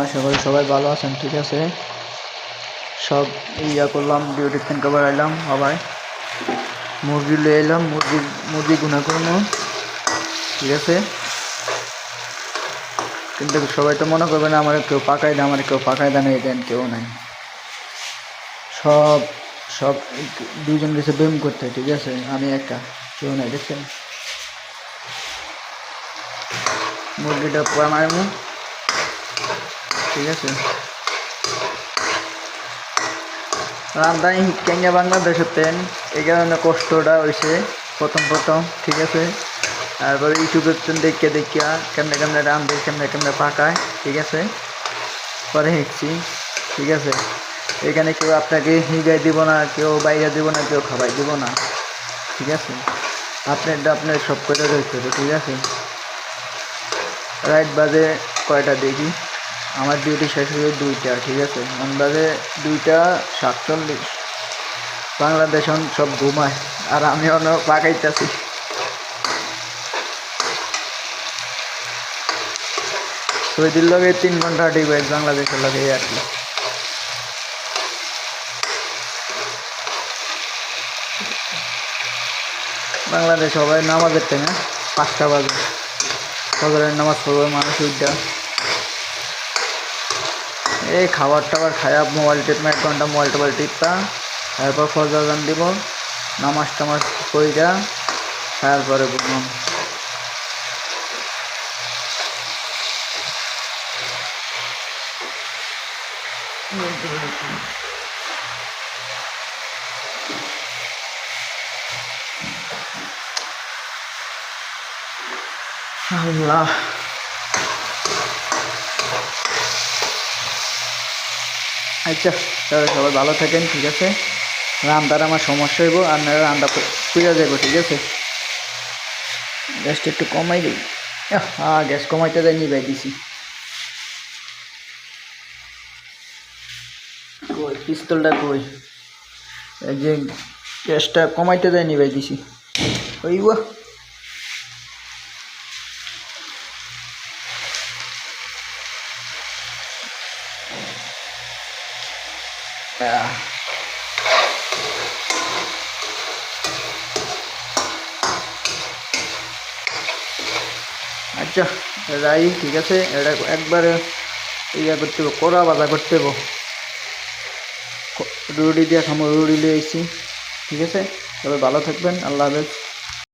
আশা করি সবাই ভালো আছেন। ঠিক আছে, সব করলাম, ডিউটি থেকে আবার আইলাম, আবার মুরগি লিয়ে এলাম, মুরগি গুনা করবো। ঠিক আছে, কিন্তু সবাই তো মনে করবে না আমার কেউ পাকাই দেয়, আমার কেউ পাকাই দেয় নেই, দেন কেউ নাই। সব সব দুজন গেছে ব্যায়াম করতে। ঠিক আছে, আমি একা, কেউ নাই। দেখছেন মুরগিটা পোয়া মারবো। ঠিক আছে, রান্ধাই কেঙ্গা বাংলাদেশের তেন, এই কারণে কষ্টটা হয়েছে প্রথম। ঠিক আছে, তারপরে ইউটিউবের তেন দেখিয়া কেমনে কেমনে রান্ধে, কেমনে পাকায়। ঠিক আছে, পরে শিখছি। ঠিক আছে, এখানে কেউ আপনাকে হিগাই দিব না, কেউ বাইরে দিব না, কেউ খাবাই দিব না। ঠিক আছে, আপনার সব করে রয়েছে। ঠিক আছে, রাইট বাজে কয়টা দেখি, আমার ডিউটি শেষ হয়ে 2টা। ঠিক আছে, বাজে 2:47। বাংলাদেশ সব ঘুমায় আর আমি অন্য পাকাইতেছি। সৌদির লগে 3 ঘন্টা ডিভাইস, বাংলাদেশের লগে আর কি। বাংলাদেশ সবাই নামাজের টাইমে 5টা বাজে ফজরের নামাজ পড়বে মানুষ উঠা। এই খাবার টাবার খায়া মোবাইল টিপমা 1 ঘন্টা মোবাইল টোবাইল টিপতা, তারপর ফজর আজান দিব, নামাজ টামাজ পড়া, তারপরে ঘুমাম। আল্লাহ, আচ্ছা তাহলে সবাই ভালো থাকেন। ঠিক আছে, রান্নার আমার সমস্যা হইব, আপনারা রান্না পুজা যাবো। ঠিক আছে, গ্যাসটা একটু কমাই দিই। হ্যাঁ, গ্যাস কমাইতে যাই, নিবাই দিছি। কই পিস্তলটা কই? এই যে গ্যাসটা কমাইতে যাই, নিবাই দিছি। ওইব আচ্ছা যাই। ঠিক আছে, এটা একবারে করতে হবে, কড়া বাজা করতে হবে। রুটি দিয়ে খামো, রুটি লিয়ে এসেছি। ঠিক আছে, তবে ভালো থাকবেন, আল্লাহ হাফেজ।